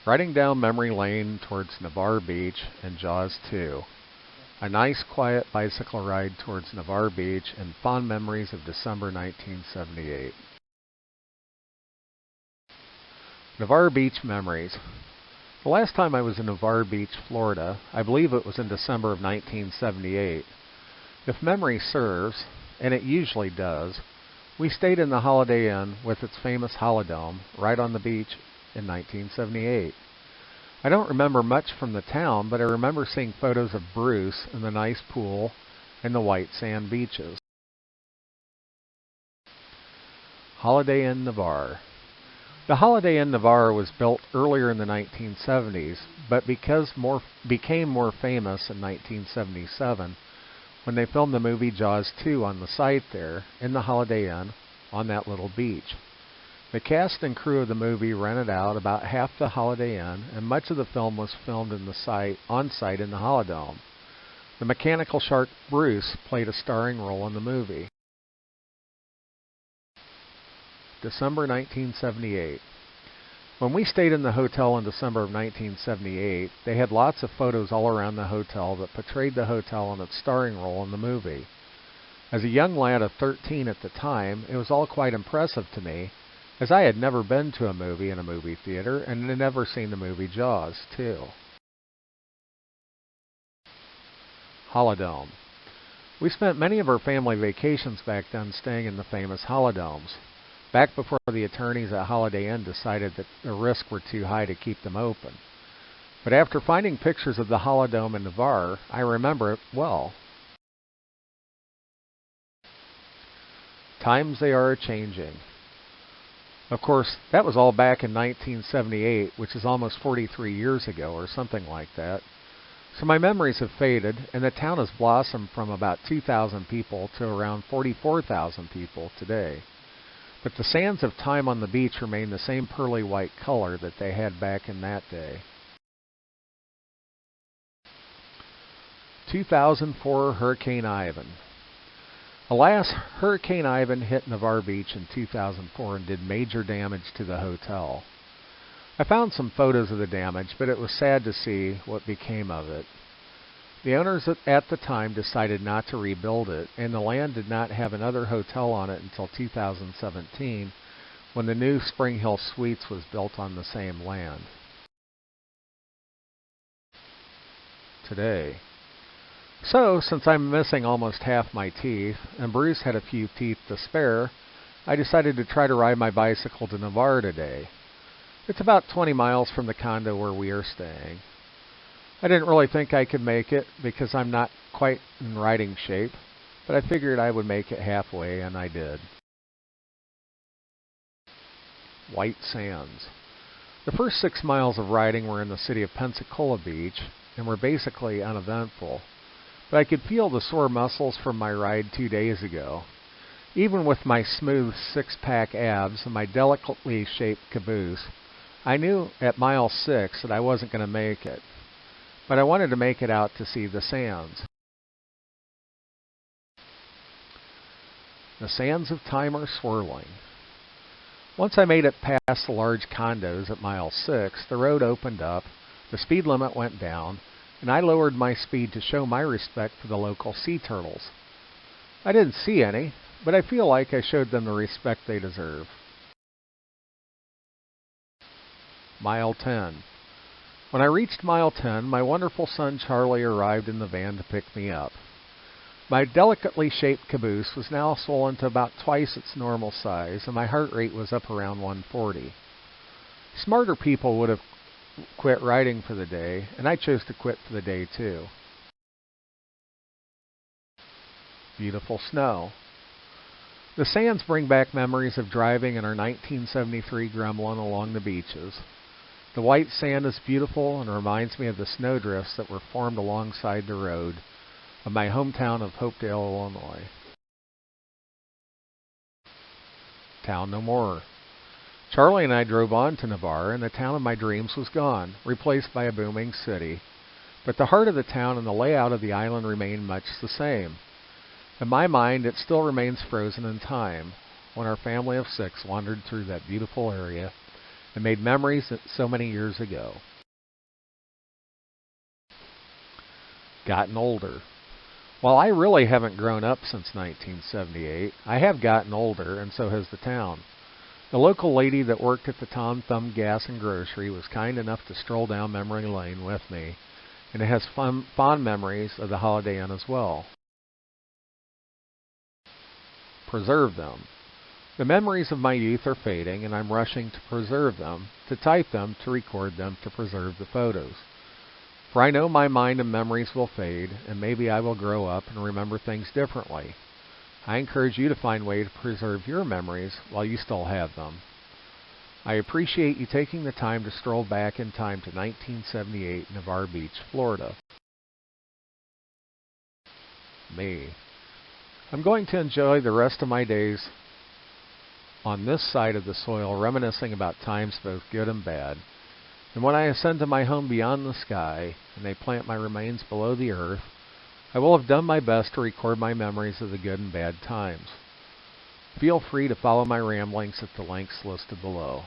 Riding down memory lane towards Navarre Beach and Jaws 2. A nice quiet bicycle ride towards Navarre Beach and fond memories of December 1978. Navarre Beach memories. The last time I was in Navarre Beach, Florida, I believe it was in December of 1978. If memory serves, and it usually does, we stayed in the Holiday Inn with its famous Holidome right on the beach in 1978. I don't remember much from the town, but I remember seeing photos of Bruce in the nice pool and the white sand beaches. Holiday Inn Navarre. The Holiday Inn Navarre was built earlier in the 1970s, but became more famous in 1977 when they filmed the movie Jaws 2 on the site there in the Holiday Inn on that little beach. The cast and crew of the movie rented out about half the Holiday Inn, and much of the film was filmed on site in the Holidome. The mechanical shark Bruce played a starring role in the movie. December 1978. When we stayed in the hotel in December of 1978, they had lots of photos all around the hotel that portrayed the hotel and its starring role in the movie. As a young lad of 13 at the time, it was all quite impressive to me, as I had never been to a movie in a movie theater and had never seen the movie Jaws 2. Holidome. We spent many of our family vacations back then staying in the famous Holidomes, back before the attorneys at Holiday Inn decided that the risks were too high to keep them open. But after finding pictures of the Holidome in Navarre, I remember it well. Times they are a-changing. Of course, that was all back in 1978, which is almost 43 years ago or something like that. So my memories have faded, and the town has blossomed from about 2,000 people to around 44,000 people today. But the sands of time on the beach remain the same pearly white color that they had back in that day. 2004 Hurricane Ivan. Alas, Hurricane Ivan hit Navarre Beach in 2004 and did major damage to the hotel. I found some photos of the damage, but it was sad to see what became of it. The owners at the time decided not to rebuild it, and the land did not have another hotel on it until 2017, when the new Spring Hill Suites was built on the same land. Today. So, since I'm missing almost half my teeth, and Bruce had a few teeth to spare, I decided to try to ride my bicycle to Navarre today. It's about 20 miles from the condo where we are staying. I didn't really think I could make it because I'm not quite in riding shape, but I figured I would make it halfway, and I did. White sands. The first 6 miles of riding were in the city of Pensacola Beach and were basically uneventful, but I could feel the sore muscles from my ride 2 days ago. Even with my smooth six-pack abs and my delicately shaped caboose, I knew at mile 6 that I wasn't going to make it. But I wanted to make it out to see the sands. The sands of time are swirling. Once I made it past the large condos at mile 6, the road opened up, the speed limit went down, and I lowered my speed to show my respect for the local sea turtles. I didn't see any, but I feel like I showed them the respect they deserve. Mile 10. When I reached mile 10, my wonderful son Charlie arrived in the van to pick me up. My delicately shaped caboose was now swollen to about twice its normal size, and my heart rate was up around 140. Smarter people would have quit riding for the day, and I chose to quit for the day too. Beautiful snow. The sands bring back memories of driving in our 1973 Gremlin along the beaches. The white sand is beautiful and reminds me of the snowdrifts that were formed alongside the road of my hometown of Hopedale, Illinois. Town no more. Charlie and I drove on to Navarre, and the town of my dreams was gone, replaced by a booming city. But the heart of the town and the layout of the island remained much the same. In my mind, it still remains frozen in time, when our family of 6 wandered through that beautiful area and made memories so many years ago. Gotten older. While I really haven't grown up since 1978, I have gotten older, and so has the town. The local lady that worked at the Tom Thumb Gas and Grocery was kind enough to stroll down memory lane with me, and it has fond memories of the Holiday Inn as well. Preserve them. The memories of my youth are fading, and I'm rushing to preserve them, to type them, to record them, to preserve the photos. For I know my mind and memories will fade, and maybe I will grow up and remember things differently. I encourage you to find ways to preserve your memories while you still have them. I appreciate you taking the time to stroll back in time to 1978 Navarre Beach, Florida. Me. I'm going to enjoy the rest of my days on this side of the soil, reminiscing about times both good and bad. And when I ascend to my home beyond the sky, and they plant my remains below the earth, I will have done my best to record my memories of the good and bad times. Feel free to follow my ramblings at the links listed below.